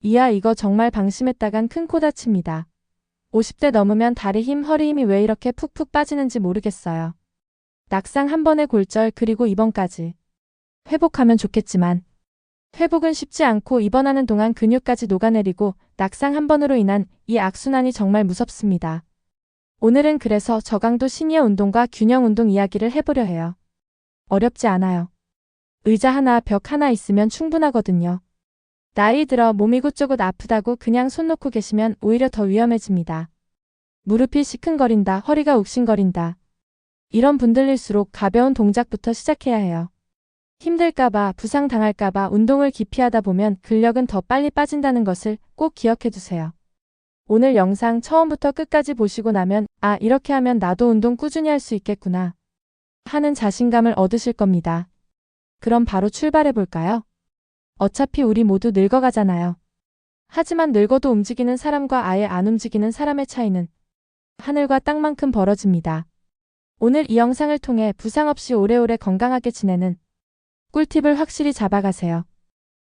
이야 이거 정말 방심했다간 큰 코 다칩니다. 50대 넘으면 다리 힘, 허리 힘이 왜 이렇게 푹푹 빠지는지 모르겠어요. 낙상 한 번에 골절 그리고 입원까지. 회복하면 좋겠지만 회복은 쉽지 않고 입원하는 동안 근육까지 녹아내리고 낙상 한 번으로 인한 이 악순환이 정말 무섭습니다. 오늘은 그래서 저강도 시니어 운동과 균형 운동 이야기를 해보려 해요. 어렵지 않아요. 의자 하나, 벽 하나 있으면 충분하거든요. 나이 들어 몸이 이곳저곳 아프다고 그냥 손 놓고 계시면 오히려 더 위험해집니다. 무릎이 시큰거린다, 허리가 욱신거린다. 이런 분들일수록 가벼운 동작부터 시작해야 해요. 힘들까봐, 부상당할까봐 운동을 기피하다 보면 근력은 더 빨리 빠진다는 것을 꼭 기억해 두세요. 오늘 영상 처음부터 끝까지 보시고 나면 아, 이렇게 하면 나도 운동 꾸준히 할 수 있겠구나 하는 자신감을 얻으실 겁니다. 그럼 바로 출발해 볼까요? 어차피 우리 모두 늙어가잖아요. 하지만 늙어도 움직이는 사람과 아예 안 움직이는 사람의 차이는 하늘과 땅만큼 벌어집니다. 오늘 이 영상을 통해 부상 없이 오래오래 건강하게 지내는 꿀팁을 확실히 잡아가세요.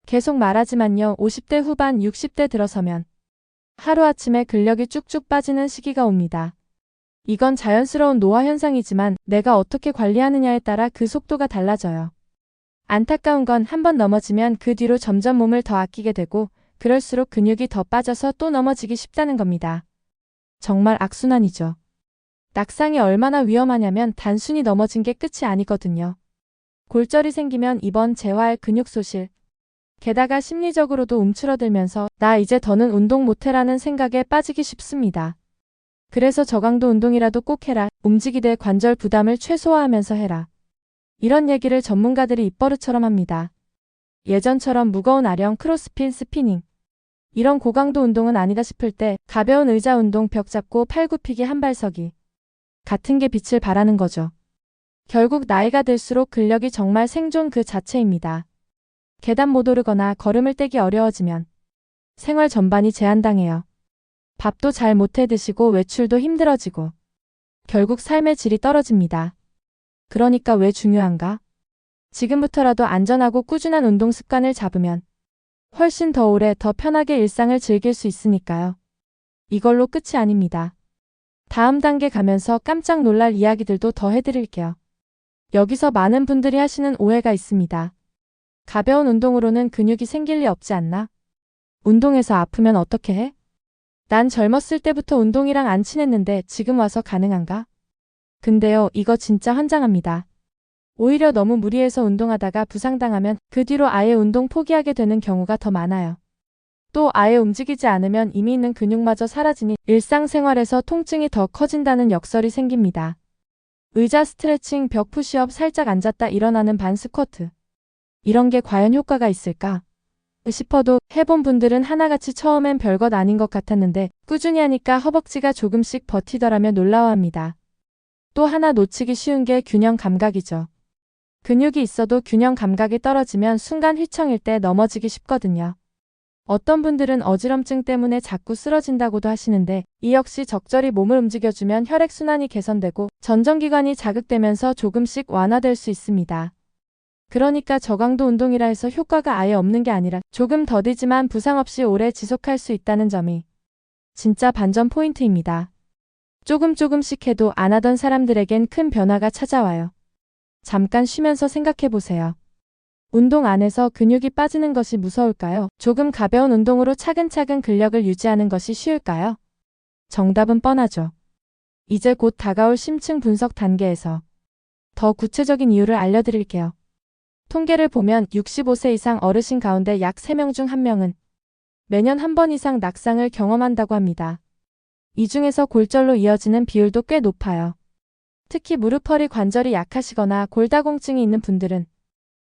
계속 말하지만요. 50대 후반 60대 들어서면 하루아침에 근력이 쭉쭉 빠지는 시기가 옵니다. 이건 자연스러운 노화 현상이지만 내가 어떻게 관리하느냐에 따라 그 속도가 달라져요. 안타까운 건 한 번 넘어지면 그 뒤로 점점 몸을 더 아끼게 되고 그럴수록 근육이 더 빠져서 또 넘어지기 쉽다는 겁니다. 정말 악순환이죠. 낙상이 얼마나 위험하냐면 단순히 넘어진 게 끝이 아니거든요. 골절이 생기면 입원, 재활, 근육 소실. 게다가 심리적으로도 움츠러들면서 나 이제 더는 운동 못해라는 생각에 빠지기 쉽습니다. 그래서 저강도 운동이라도 꼭 해라. 움직이되 관절 부담을 최소화하면서 해라. 이런 얘기를 전문가들이 입버릇처럼 합니다. 예전처럼 무거운 아령, 크로스핏, 스피닝. 이런 고강도 운동은 아니다 싶을 때 가벼운 의자 운동, 벽 잡고 팔 굽히기, 한 발 서기. 같은 게 빛을 발하는 거죠. 결국 나이가 들수록 근력이 정말 생존 그 자체입니다. 계단 못 오르거나 걸음을 떼기 어려워지면 생활 전반이 제한당해요. 밥도 잘 못해 드시고 외출도 힘들어지고 결국 삶의 질이 떨어집니다. 그러니까 왜 중요한가? 지금부터라도 안전하고 꾸준한 운동 습관을 잡으면 훨씬 더 오래 더 편하게 일상을 즐길 수 있으니까요. 이걸로 끝이 아닙니다. 다음 단계 가면서 깜짝 놀랄 이야기들도 더 해드릴게요. 여기서 많은 분들이 하시는 오해가 있습니다. 가벼운 운동으로는 근육이 생길 리 없지 않나? 운동해서 아프면 어떻게 해? 난 젊었을 때부터 운동이랑 안 친했는데 지금 와서 가능한가? 근데요, 이거 진짜 환장합니다. 오히려 너무 무리해서 운동하다가 부상당하면 그 뒤로 아예 운동 포기하게 되는 경우가 더 많아요. 또 아예 움직이지 않으면 이미 있는 근육마저 사라지니 일상생활에서 통증이 더 커진다는 역설이 생깁니다. 의자 스트레칭, 벽 푸시업, 살짝 앉았다 일어나는 반 스쿼트. 이런 게 과연 효과가 있을까 싶어도 해본 분들은 하나같이 처음엔 별것 아닌 것 같았는데 꾸준히 하니까 허벅지가 조금씩 버티더라며 놀라워합니다. 또 하나 놓치기 쉬운 게 균형 감각이죠. 근육이 있어도 균형 감각이 떨어지면 순간 휘청일 때 넘어지기 쉽거든요. 어떤 분들은 어지럼증 때문에 자꾸 쓰러진다고도 하시는데 이 역시 적절히 몸을 움직여주면 혈액순환이 개선되고 전정기관이 자극되면서 조금씩 완화될 수 있습니다. 그러니까 저강도 운동이라 해서 효과가 아예 없는 게 아니라 조금 더디지만 부상 없이 오래 지속할 수 있다는 점이 진짜 반전 포인트입니다. 조금씩 해도 안 하던 사람들에겐 큰 변화가 찾아와요. 잠깐 쉬면서 생각해보세요. 운동 안에서 근육이 빠지는 것이 무서울까요? 조금 가벼운 운동으로 차근차근 근력을 유지하는 것이 쉬울까요? 정답은 뻔하죠. 이제 곧 다가올 심층 분석 단계에서 더 구체적인 이유를 알려드릴게요. 통계를 보면 65세 이상 어르신 가운데 약 3명 중 1명은 매년 한 번 이상 낙상을 경험한다고 합니다. 이 중에서 골절로 이어지는 비율도 꽤 높아요. 특히 무릎, 허리 관절이 약하시거나 골다공증이 있는 분들은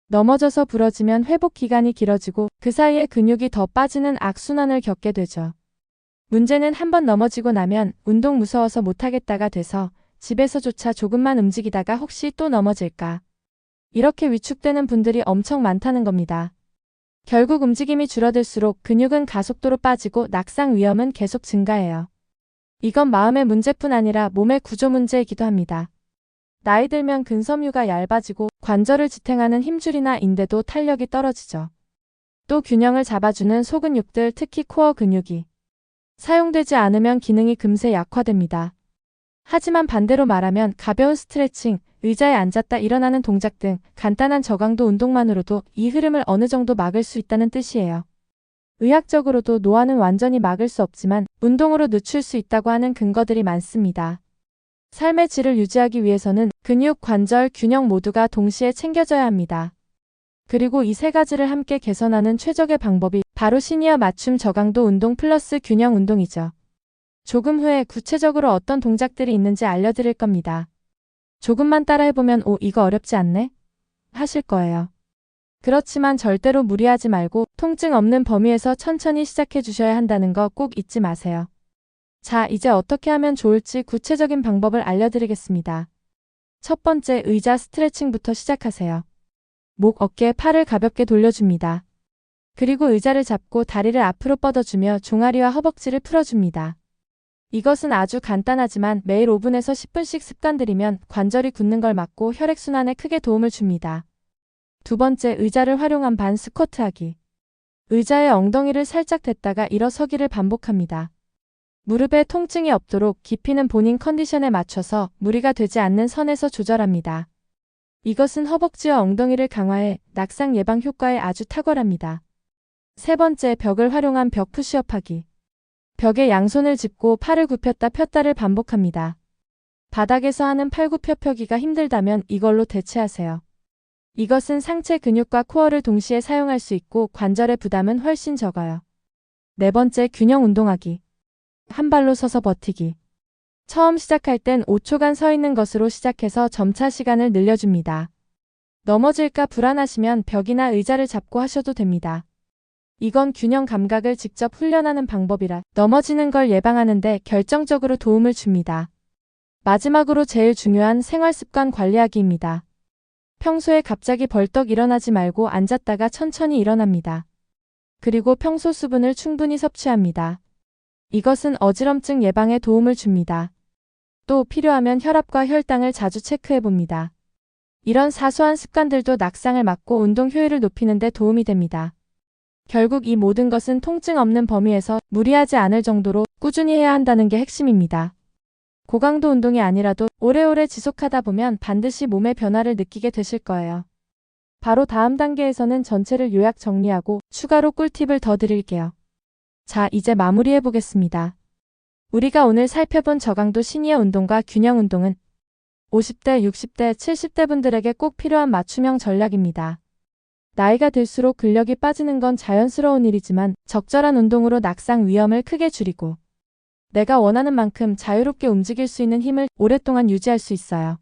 넘어져서 부러지면 회복 기간이 길어지고 그 사이에 근육이 더 빠지는 악순환을 겪게 되죠. 문제는 한 번 넘어지고 나면 운동 무서워서 못하겠다가 돼서 집에서조차 조금만 움직이다가 혹시 또 넘어질까. 이렇게 위축되는 분들이 엄청 많다는 겁니다. 결국 움직임이 줄어들수록 근육은 가속도로 빠지고 낙상 위험은 계속 증가해요. 이건 마음의 문제뿐 아니라 몸의 구조 문제이기도 합니다. 나이 들면 근섬유가 얇아지고 관절을 지탱하는 힘줄이나 인대도 탄력이 떨어지죠. 또 균형을 잡아주는 소근육들, 특히 코어 근육이 사용되지 않으면 기능이 금세 약화됩니다. 하지만 반대로 말하면 가벼운 스트레칭, 의자에 앉았다 일어나는 동작 등 간단한 저강도 운동만으로도 이 흐름을 어느 정도 막을 수 있다는 뜻이에요. 의학적으로도 노화는 완전히 막을 수 없지만 운동으로 늦출 수 있다고 하는 근거들이 많습니다. 삶의 질을 유지하기 위해서는 근육, 관절, 균형 모두가 동시에 챙겨져야 합니다. 그리고 이 세 가지를 함께 개선하는 최적의 방법이 바로 시니어 맞춤 저강도 운동 플러스 균형 운동이죠. 조금 후에 구체적으로 어떤 동작들이 있는지 알려드릴 겁니다. 조금만 따라해보면 이거 어렵지 않네? 하실 거예요. 그렇지만 절대로 무리하지 말고 통증 없는 범위에서 천천히 시작해 주셔야 한다는 거 꼭 잊지 마세요. 자, 이제 어떻게 하면 좋을지 구체적인 방법을 알려드리겠습니다. 첫 번째, 의자 스트레칭부터 시작하세요. 목, 어깨, 팔을 가볍게 돌려줍니다. 그리고 의자를 잡고 다리를 앞으로 뻗어주며 종아리와 허벅지를 풀어줍니다. 이것은 아주 간단하지만 매일 5분에서 10분씩 습관들이면 관절이 굳는 걸 막고 혈액순환에 크게 도움을 줍니다. 두 번째, 의자를 활용한 반 스쿼트 하기. 의자에 엉덩이를 살짝 댔다가 일어서기를 반복합니다. 무릎에 통증이 없도록 깊이는 본인 컨디션에 맞춰서 무리가 되지 않는 선에서 조절합니다. 이것은 허벅지와 엉덩이를 강화해 낙상 예방 효과에 아주 탁월합니다. 세 번째, 벽을 활용한 벽 푸시업 하기. 벽에 양손을 짚고 팔을 굽혔다 폈다를 반복합니다. 바닥에서 하는 팔굽혀펴기가 힘들다면 이걸로 대체하세요. 이것은 상체 근육과 코어를 동시에 사용할 수 있고 관절의 부담은 훨씬 적어요. 네 번째, 균형 운동하기. 한 발로 서서 버티기. 처음 시작할 땐 5초간 서 있는 것으로 시작해서 점차 시간을 늘려줍니다. 넘어질까 불안하시면 벽이나 의자를 잡고 하셔도 됩니다. 이건 균형 감각을 직접 훈련하는 방법이라 넘어지는 걸 예방하는 데 결정적으로 도움을 줍니다. 마지막으로 제일 중요한 생활습관 관리하기입니다. 평소에 갑자기 벌떡 일어나지 말고 앉았다가 천천히 일어납니다. 그리고 평소 수분을 충분히 섭취합니다. 이것은 어지럼증 예방에 도움을 줍니다. 또 필요하면 혈압과 혈당을 자주 체크해봅니다. 이런 사소한 습관들도 낙상을 막고 운동 효율을 높이는 데 도움이 됩니다. 결국 이 모든 것은 통증 없는 범위에서 무리하지 않을 정도로 꾸준히 해야 한다는 게 핵심입니다. 고강도 운동이 아니라도 오래오래 지속하다 보면 반드시 몸의 변화를 느끼게 되실 거예요. 바로 다음 단계에서는 전체를 요약 정리하고 추가로 꿀팁을 더 드릴게요. 자, 이제 마무리해 보겠습니다. 우리가 오늘 살펴본 저강도 시니어 운동과 균형 운동은 50대, 60대, 70대 분들에게 꼭 필요한 맞춤형 전략입니다. 나이가 들수록 근력이 빠지는 건 자연스러운 일이지만 적절한 운동으로 낙상 위험을 크게 줄이고 내가 원하는 만큼 자유롭게 움직일 수 있는 힘을 오랫동안 유지할 수 있어요.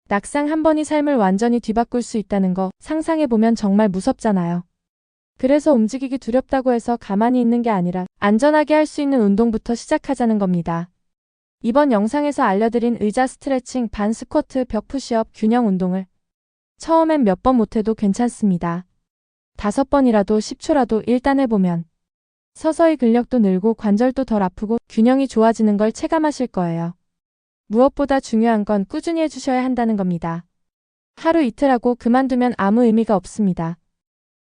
낙상 한 번이 삶을 완전히 뒤바꿀 수 있다는 거 상상해보면 정말 무섭잖아요. 그래서 움직이기 두렵다고 해서 가만히 있는 게 아니라 안전하게 할 수 있는 운동부터 시작하자는 겁니다. 이번 영상에서 알려드린 의자 스트레칭, 반 스쿼트, 벽 푸시업, 균형 운동을 처음엔 몇 번 못해도 괜찮습니다. 5번이라도 10초라도 일단 해보면 서서히 근력도 늘고 관절도 덜 아프고 균형이 좋아지는 걸 체감하실 거예요. 무엇보다 중요한 건 꾸준히 해주셔야 한다는 겁니다. 하루 이틀 하고 그만두면 아무 의미가 없습니다.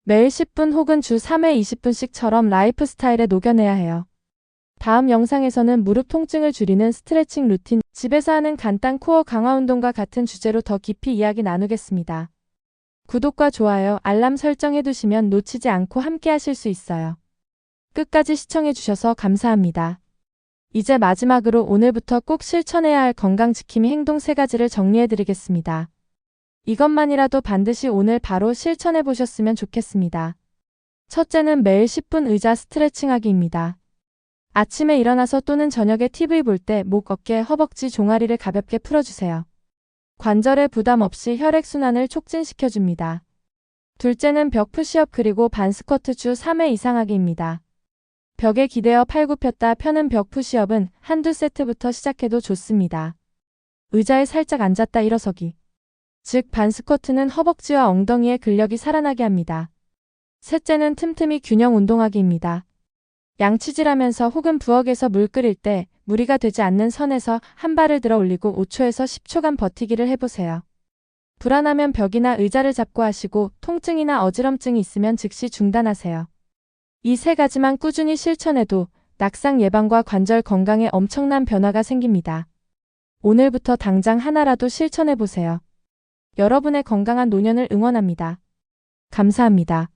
매일 10분 혹은 주 3회 20분씩처럼 라이프 스타일에 녹여내야 해요. 다음 영상에서는 무릎 통증을 줄이는 스트레칭 루틴, 집에서 하는 간단 코어 강화 운동과 같은 주제로 더 깊이 이야기 나누겠습니다. 구독과 좋아요, 알람 설정해두시면 놓치지 않고 함께 하실 수 있어요. 끝까지 시청해주셔서 감사합니다. 이제 마지막으로 오늘부터 꼭 실천해야 할 건강지킴이 행동 3가지를 정리해드리겠습니다. 이것만이라도 반드시 오늘 바로 실천해보셨으면 좋겠습니다. 첫째는 매일 10분 의자 스트레칭 하기입니다. 아침에 일어나서 또는 저녁에 TV 볼 때 목, 어깨, 허벅지, 종아리를 가볍게 풀어주세요. 관절에 부담 없이 혈액순환을 촉진시켜줍니다. 둘째는 벽 푸시업 그리고 반 스쿼트 주 3회 이상 하기입니다. 벽에 기대어 팔 굽혔다 펴는 벽 푸시업은 한두 세트부터 시작해도 좋습니다. 의자에 살짝 앉았다 일어서기. 즉 반 스쿼트는 허벅지와 엉덩이의 근력이 살아나게 합니다. 셋째는 틈틈이 균형 운동하기입니다. 양치질하면서 혹은 부엌에서 물 끓일 때 무리가 되지 않는 선에서 한 발을 들어 올리고 5초에서 10초간 버티기를 해보세요. 불안하면 벽이나 의자를 잡고 하시고 통증이나 어지럼증이 있으면 즉시 중단하세요. 이 세 가지만 꾸준히 실천해도 낙상 예방과 관절 건강에 엄청난 변화가 생깁니다. 오늘부터 당장 하나라도 실천해보세요. 여러분의 건강한 노년을 응원합니다. 감사합니다.